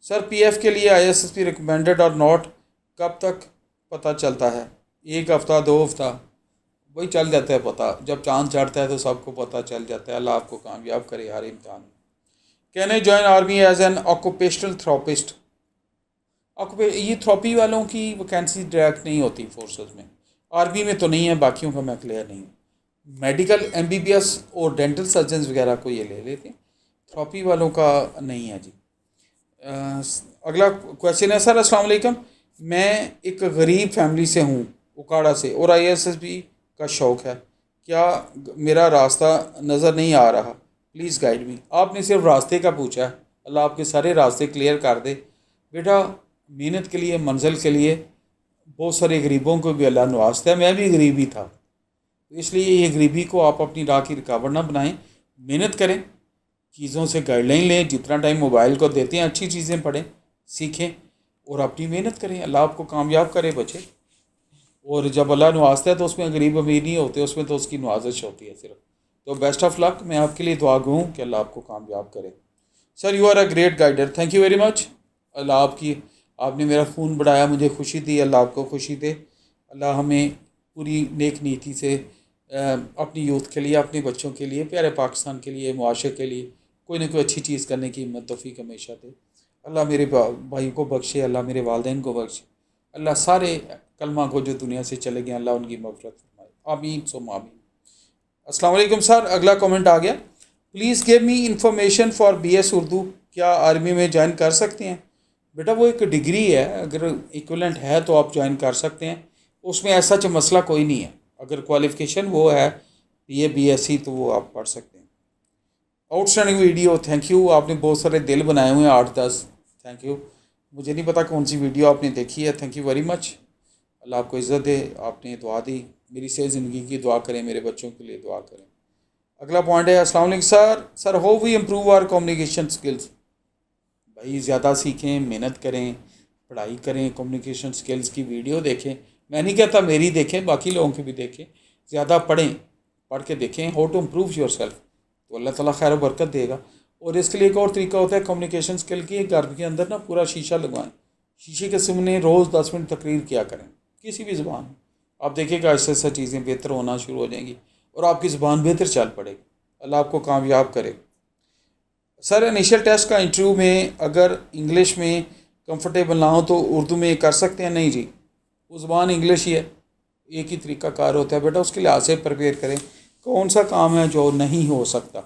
سر P F کے لیے ISSB recommended اور ناٹ کب تک پتہ چلتا ہے؟ 1 ہفتہ 2 ہفتہ وہی چل جاتا ہے پتہ، جب چاند چڑھتا ہے تو سب کو پتہ چل جاتا ہے۔ اللہ آپ کو کامیاب کرے ہر امتحان میں۔ Can I join army as an occupational therapist? یہ تھراپی والوں کی ویکینسی ڈائریکٹ نہیں ہوتی فورسز میں، آرمی میں تو نہیں ہے، باقیوں کا میں کلیئر نہیں ہوں۔ میڈیکل MBBS اور ڈینٹل سرجنز وغیرہ کو یہ لے لیتے ہیں، تھراپی والوں کا نہیں ہے جی۔ اگلا کویشچن ہے، سر السلام علیکم، میں ایک غریب فیملی سے ہوں اکاڑا سے، اور ISSB کا شوق ہے، کیا میرا راستہ نظر نہیں آ رہا؟ Please guide me. آپ نے صرف راستے کا پوچھا ہے، اللہ آپ کے سارے راستے کلیئر کر دے بیٹا۔ محنت کے لیے، منزل کے لیے بہت سارے غریبوں کو بھی اللہ نوازتا ہے، میں بھی غریب ہی تھا، اس لیے یہ غریبی کو آپ اپنی راہ کی رکاوٹ نہ بنائیں، محنت کریں، چیزوں سے گائیڈ لائن لیں، جتنا ٹائم موبائل کو دیتے ہیں اچھی چیزیں پڑھیں، سیکھیں اور اپنی محنت کریں، اللہ آپ کو کامیاب کرے بچے۔ اور جب اللہ نوازتا ہے تو اس میں غریب امیر نہیں ہوتے، اس میں تو اس کی نوازش ہوتی ہے صرف۔ تو بیسٹ آف لک، میں آپ کے لیے دعا گو ہوں کہ اللہ آپ کو کامیاب کرے۔ Sir you are a great guider, thank you very much. اللہ آپ نے میرا خون بڑھایا، مجھے خوشی دی، اللہ آپ کو خوشی دے۔ اللہ ہمیں پوری نیک نیتی سے اپنی یوتھ کے لیے، اپنے بچوں کے لیے، پیارے پاکستان کے لیے، معاشرے کے لیے کوئی نہ کوئی اچھی چیز کرنے کی ہمت توفیق ہمیشہ دے۔ اللہ میرے بھائی کو بخشے، اللہ میرے والدین کو بخشے، اللہ سارے کلمہ کو جو دنیا سے چلے گئے اللہ ان کی مغفرت فرمائے، آمین ثم آمین۔ السلام علیکم سر، اگلا کامنٹ آ گیا، please give me information for BS Urdu, کیا آرمی میں جوائن کر سکتے ہیں؟ بیٹا وہ ایک ڈگری ہے، اگر ایکولنٹ ہے تو آپ جوائن کر سکتے ہیں، اس میں ایسا مسئلہ کوئی نہیں ہے، اگر کوالیفیکیشن وہ ہے BSc تو وہ آپ پڑھ سکتے ہیں۔ Out standing video, thank you, آپ نے بہت سارے دل بنائے ہوئے ہیں 8-10، تھینک یو، مجھے نہیں پتا کون سی ویڈیو آپ نے دیکھی ہے، تھینک یو ویری مچ، اللہ آپ کو عزت دے، آپ نے دعا دی، میری صحت زندگی کی دعا کریں، میرے بچوں کے لیے دعا کریں۔ اگلا پوائنٹ ہے، السلام علیکم sir how we improve our communication skills? بھائی زیادہ سیکھیں، محنت کریں، پڑھائی کریں، کمیونیکیشن سکلز کی ویڈیو دیکھیں، میں نہیں کہتا میری دیکھیں، باقی لوگوں کی بھی دیکھیں، زیادہ پڑھیں، پڑھ کے دیکھیں how to improve yourself, تو اللہ تعالیٰ خیر و برکت دے گا۔ اور اس کے لیے ایک اور طریقہ ہوتا ہے کمیونیکیشن سکل کی، گھر کے اندر نا پورا شیشہ لگوائیں، شیشے کے سامنے روز 10 منٹ تقریر کیا کریں کسی بھی زبان میں، آپ دیکھیں گا ایسے ایسا چیزیں بہتر ہونا شروع ہو جائیں گی اور آپ کی زبان بہتر چل پڑے گی، اللہ آپ کو کامیاب کرے۔ سر انیشل ٹیسٹ کا انٹرویو میں اگر انگلش میں کمفرٹیبل نہ ہو تو اردو میں کر سکتے ہیں؟ نہیں جی، وہ زبان انگلش ہی ہے، ایک ہی طریقہ کار ہوتا ہے بیٹا، اس کے لحاظ سے پریپیئر کریں، کون سا کام ہے جو نہیں ہو سکتا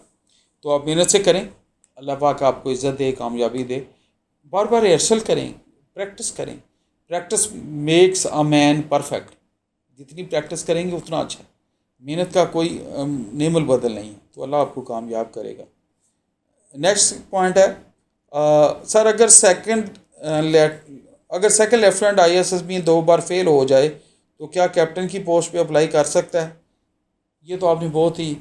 تو آپ محنت سے کریں، اللہ پاک آپ کو عزت دے، کامیابی دے، بار بار ریہرسل کریں، پریکٹس کریں، practice makes a man perfect, جتنی پریکٹس کریں گے اتنا اچھا، محنت کا کوئی نعم البدل نہیں ہے، تو اللہ آپ کو کامیاب کرے گا۔ نیکسٹ پوائنٹ ہے، سر اگر سیکنڈ لیفٹیننٹ ISSB 2 بار فیل ہو جائے تو کیا کیپٹن کی پوسٹ پہ اپلائی کر سکتا ہے؟ یہ تو آپ نے بہت ہی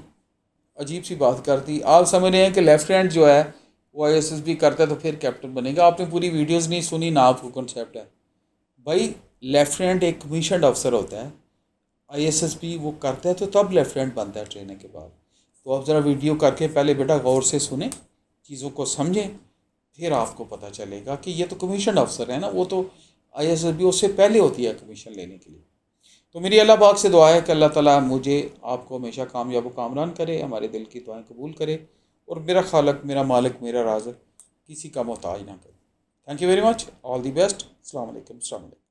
عجیب سی بات کر دی، آپ سمجھ رہے ہیں کہ لیفٹیننٹ جو ہے وہ ISSB کرتا ہے تو پھر کیپٹن بنے گا، آپ نے پوری ویڈیوز نہیں سنی نہ آپ کو کنسیپٹ ہے۔ بھائی لیفٹیننٹ ایک کمیشنڈ افسر ہوتا ہے، ISSB وہ کرتا ہے تو تب لیفٹیننٹ بنتا ہے ٹریننگ کے بعد، تو آپ ذرا ویڈیو کر کے پہلے بیٹا غور سے سنیں، چیزوں کو سمجھیں، پھر آپ کو پتہ چلے گا کہ یہ تو کمیشنڈ افسر ہے نا، وہ تو ISSB اس سے پہلے ہوتی ہے کمیشن لینے کے لیے۔ تو میری اللہ پاک سے دعا ہے کہ اللہ تعالیٰ مجھے آپ کو ہمیشہ کامیاب و کامران کرے، ہمارے دل کی دعائیں قبول کرے، اور میرا خالق، میرا مالک، میرا رازق کسی کا محتاج نہ کرے۔ Thank you very much, all the best, السلام علیکم، السلام علیکم۔